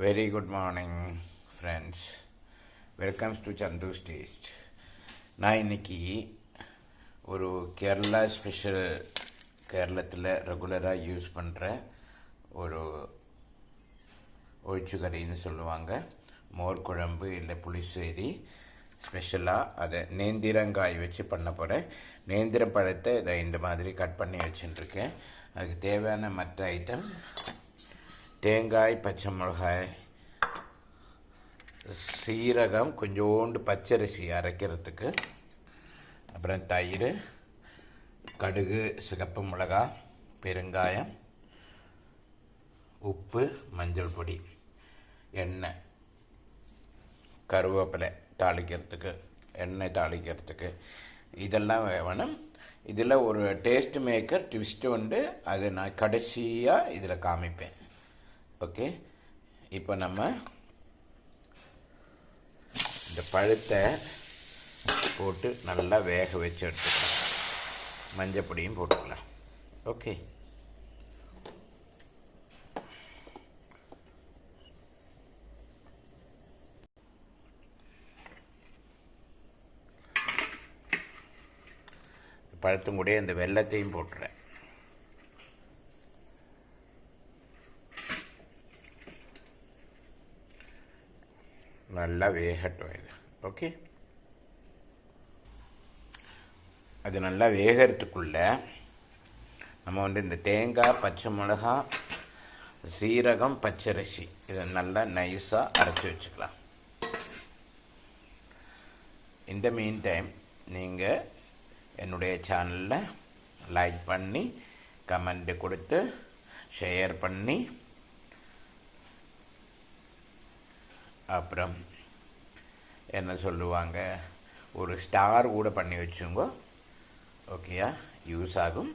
Very good morning, friends. Welcome to Chandu's Taste. நான் இன்னைக்கு ஒரு கேரளா ஸ்பெஷல், கேரளத்தில் ரெகுலராக யூஸ் பண்ணுற ஒரு ஒழிச்சுக்கறின்னு சொல்லுவாங்க. மோர் குழம்பு இல்லை புளிசேரி ஸ்பெஷலாக அதை நேந்திரங்காய் வச்சு பண்ண போகிறேன். நேந்திர பழத்தை இதை இந்த மாதிரி கட் பண்ணி வச்சுட்டுருக்கேன். அதுக்கு தேவையான மற்ற ஐட்டம் தேங்காய், பச்சை மிளகாய், சீரகம், கொஞ்சோண்டு பச்சரிசி அரைக்கிறதுக்கு, அப்புறம் தயிர், கடுகு, சிகப்பு மிளகா, பெருங்காயம், உப்பு, மஞ்சள் பொடி, எண்ணெய், கருவேப்பிலை தாளிக்கிறதுக்கு, எண்ணெய் தாளிக்கிறதுக்கு இதெல்லாம் வேணும். இதில் ஒரு டேஸ்ட் மேக்கர் ட்விஸ்ட்டு உண்டு, அது நான் கடைசியாக இதில் காமிப்பேன். ஓகே, இப்போ நம்ம இந்த பழத்தை போட்டு நல்லா வேக வச்சு எடுத்துக்கலாம். மஞ்சள் பொடியும் போட்டுக்கலாம். ஓகே, பழத்தும் கூட இந்த வெல்லத்தையும் போட்டுறேன். நல்லா வேகட்டும் இது. ஓகே, அது நல்லா வேகிறதுக்குள்ள நம்ம இந்த தேங்காய், பச்சை மிளகா, சீரகம், பச்சரிசி இதை நல்லா நைஸாக அரைச்சி வச்சுக்கலாம். இந்த மீன் டைம் நீங்கள் என்னுடைய சேனலில் லைக் பண்ணி, கமெண்ட் கொடுத்து, ஷேர் பண்ணி, அப்புறம் என்ன சொல்லுவாங்க, ஒரு ஸ்டார் கூட பண்ணி வச்சுங்க. ஓகேயா, யூஸ் ஆகும்.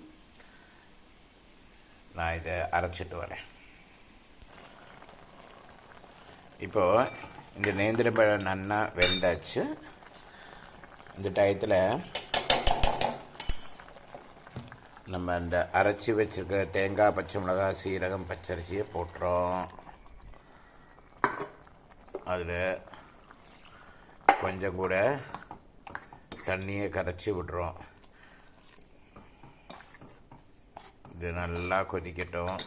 நான் இதை அரைச்சிட்டு வரேன். இப்போது இந்த நேந்திர பழம் நல்லா வெந்தாச்சு. இந்த டயத்தில் நம்ம இந்த அரைச்சி வச்சுருக்க தேங்காய், பச்சை மிளகாய், சீரகம், பச்சரிசியை போட்டுறோம். அதில் கொஞ்சம் கூட தண்ணியை கரைச்சி விட்றோம். இது நல்லா கொதிக்கட்டும்.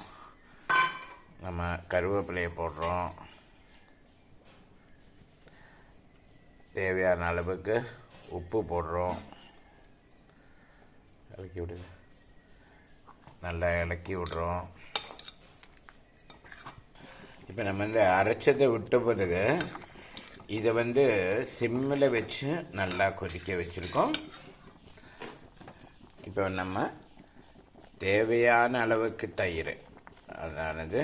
நம்ம கருவேப்பிலையை போடுறோம். தேவையான அளவுக்கு உப்பு போடுறோம். இலக்கி விடுங்க. நல்லா இலக்கி விட்றோம். இப்போ நம்ம அரைச்சதை விட்ட பிறகு இதை சிம்மில் வச்சு நல்லா கொதிக்க வச்சுருக்கோம். இப்போ நம்ம தேவையான அளவுக்கு தயிர், அதானது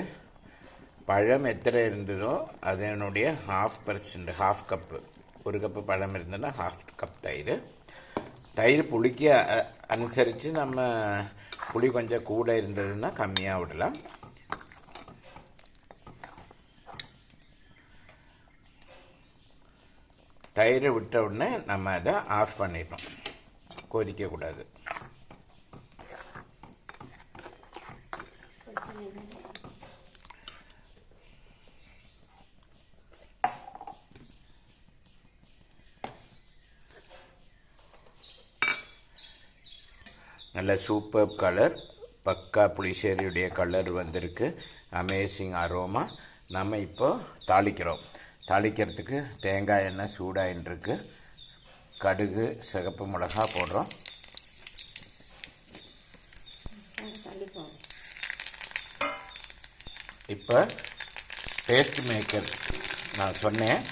பழம் எத்தனை இருந்ததோ அதனுடைய 1/2%, 1/2 கப்பு. 1 கப்பு பழம் இருந்ததுன்னா 1/2 கப் தயிர். தயிர் புளிக்க அனுசரித்து நம்ம புளி கொஞ்சம் கூட இருந்ததுன்னா கம்மியாக விடலாம். தயிரை விட்ட உடனே நம்ம அதை ஆஃப் பண்ணிடணும். கொதிக்கக்கூடாது. நல்ல சூப்பர் கலர், பக்கா புளிசேரியுடைய கலர் வந்திருக்கு. Amazing aroma. நம்ம இப்போ தாளிக்கிறோம். தாளிக்கிறதுக்கு தேங்காய் எண்ணெய் சூடாயின்ட்டுருக்கு. கடுகு, சிகப்பு மிளகா போடுறோம். இப்போ டேஸ்ட் மேக்கர் நான் சொன்னேன்,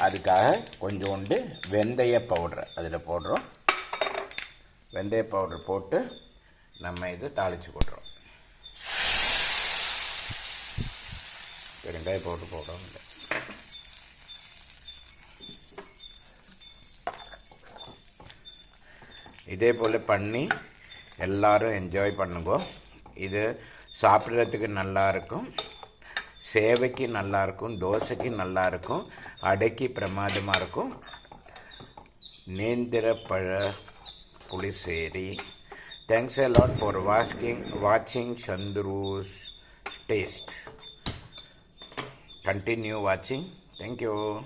அதுக்காக கொஞ்சோண்டு வெந்தய பவுடர் அதில் போடுறோம். வெந்தய பவுடர் போட்டு நம்ம இது தாளித்து போடுறோம். வெங்காய பவுடர் போடுறோம். இதே போல் பண்ணி எல்லோரும் என்ஜாய் பண்ணுங்க. இது சாப்பிட்றதுக்கு நல்லாயிருக்கும், சேவைக்கு நல்லாயிருக்கும், தோசைக்கு நல்லாயிருக்கும், அடைக்கு பிரமாதமாக இருக்கும். நேந்திர பழ pulissery. Thanks a lot for watching Chandu's Taste. continue watching. Thank you.